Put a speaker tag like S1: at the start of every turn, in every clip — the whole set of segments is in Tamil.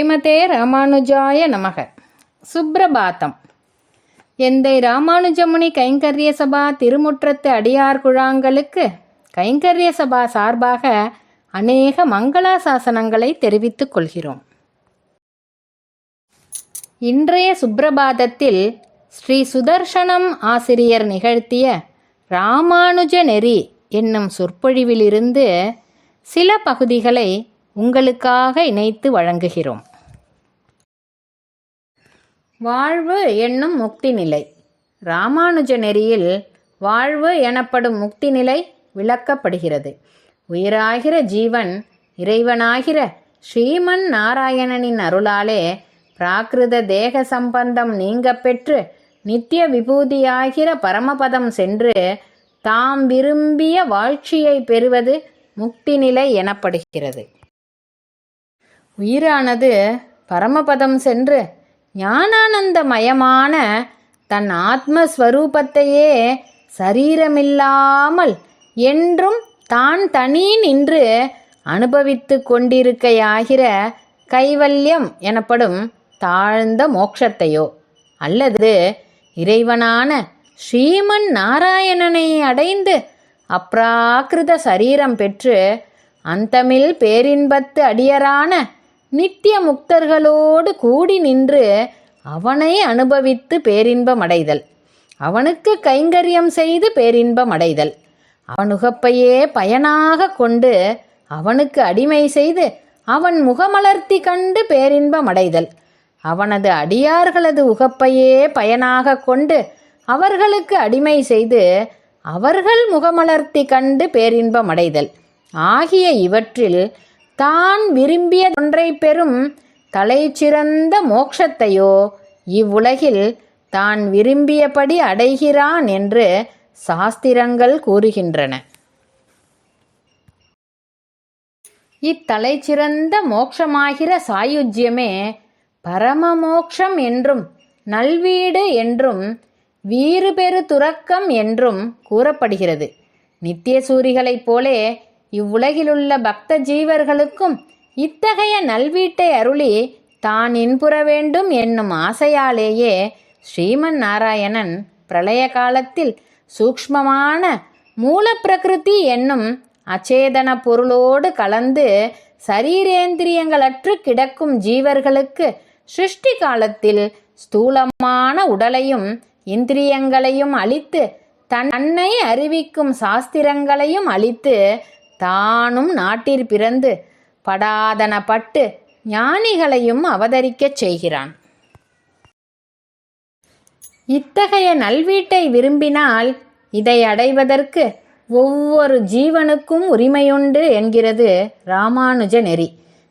S1: ஸ்ரீமதே ராமானுஜாய நமக. சுப்ரபாதம். எந்தை ராமானுஜமுனி கைங்கரிய சபா திருமுற்றத்து அடியார் குழாங்களுக்கு கைங்கரிய சபா சார்பாக அநேக மங்களாசாசனங்களை தெரிவித்துக் கொள்கிறோம். இன்றைய சுப்ரபாதத்தில் ஸ்ரீ சுதர்சனம் ஆசிரியர் நிகழ்த்திய ராமானுஜ நெறி என்னும் சொற்பொழிவிலிருந்து சில பகுதிகளை உங்களுக்காக இணைத்து வழங்குகிறோம். வாழ்வு என்னும் முக்தி நிலை. ராமானுஜ நெறியில் வாழ்வு எனப்படும் முக்தி நிலை விளக்கப்படுகிறது. உயிராகிற ஜீவன் இறைவனாகிற ஸ்ரீமன் நாராயணனின் அருளாலே பிராகிருத தேக சம்பந்தம் நீங்க பெற்று நித்திய விபூதியாகிற பரமபதம் சென்று தாம் விரும்பிய வாழ்ச்சியை பெறுவது முக்தி நிலை எனப்படுகிறது. உயிரானது பரமபதம் சென்று ஞானானந்தமயமான தன் ஆத்மஸ்வரூபத்தையே சரீரமில்லாமல் என்றும் தான் தனி நின்று அனுபவித்து கொண்டிருக்கையாகிற கைவல்யம் எனப்படும் தாழ்ந்த மோட்சத்தையோ அல்லது இறைவனான ஸ்ரீமன் நாராயணனை அடைந்து அப்ராக்கிருத சரீரம் பெற்று அந்தமில் பேரின்பத்து அடியரான நித்திய முக்தர்களோடு கூடி நின்று அவனை அனுபவித்து பேரின்பமடைதல், அவனுக்கு கைங்கரியம் செய்து பேரின்பமடைதல், அவனுகப்பையே பயனாக கொண்டு அவனுக்கு அடிமை செய்து அவன் முகமலர்த்தி கண்டு பேரின்பமடைதல், அவனது அடியார்களது உகப்பையே பயனாக கொண்டு அவர்களுக்கு அடிமை செய்து அவர்கள் முகமலர்த்தி கண்டு பேரின்பமடைதல் ஆகிய இவற்றில் தான் விரும்பிய ஒன்றை பெறும் தலைச்சிறந்த மோட்சத்தையோ இவ்வுலகில் தான் விரும்பியபடி அடைகிறான் என்று சாஸ்திரங்கள் கூறுகின்றன. இத்தலைச்சிறந்த மோட்சமாகிற சாயுஜ்யமே பரமமோக்ஷம் என்றும் நல்வீடு என்றும் வீறு பெரு துறக்கம் என்றும் கூறப்படுகிறது. நித்திய சூரிகளைப் போலே இவ்வுலகிலுள்ள பக்த ஜீவர்களுக்கும் இத்தகைய நல்வீட்டை அருளி தான் இன்புற வேண்டும் என்னும் ஆசையாலேயே ஸ்ரீமன் நாராயணன் பிரளய காலத்தில் சூக்ஷ்மமான மூலப்பிரகிருதி என்னும் அச்சேதன பொருளோடு கலந்து சரீரேந்திரியங்களற்று கிடக்கும் ஜீவர்களுக்கு சிருஷ்டி காலத்தில் ஸ்தூலமான உடலையும் இந்திரியங்களையும் அளித்து தன்னை அறிவிக்கும் சாஸ்திரங்களையும் அளித்து தானும் நாட்டிற் பிறந்து படாதன பட்டு ஞானிகளையும் அவதரிக்கச் செய்கிறான். இத்தகைய நல்வீட்டை விரும்பினால் இதை அடைவதற்கு ஒவ்வொரு ஜீவனுக்கும் உரிமையுண்டு என்கிறது ராமானுஜ நெறி.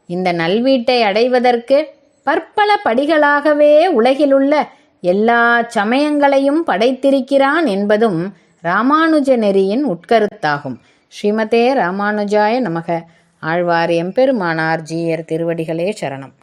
S1: இந்த நல்வீட்டை அடைவதற்கு பற்பல படிகளாகவே உலகிலுள்ள எல்லா சமயங்களையும் படைத்திருக்கிறான் என்பதும் ராமானுஜ நெறியின் உட்கருத்தாகும். ஸ்ரீமதே ராமானுஜாய நமக. ஆழ்வார் எம்பெருமானார் ஜீயர் திருவடிகளே சரணம்.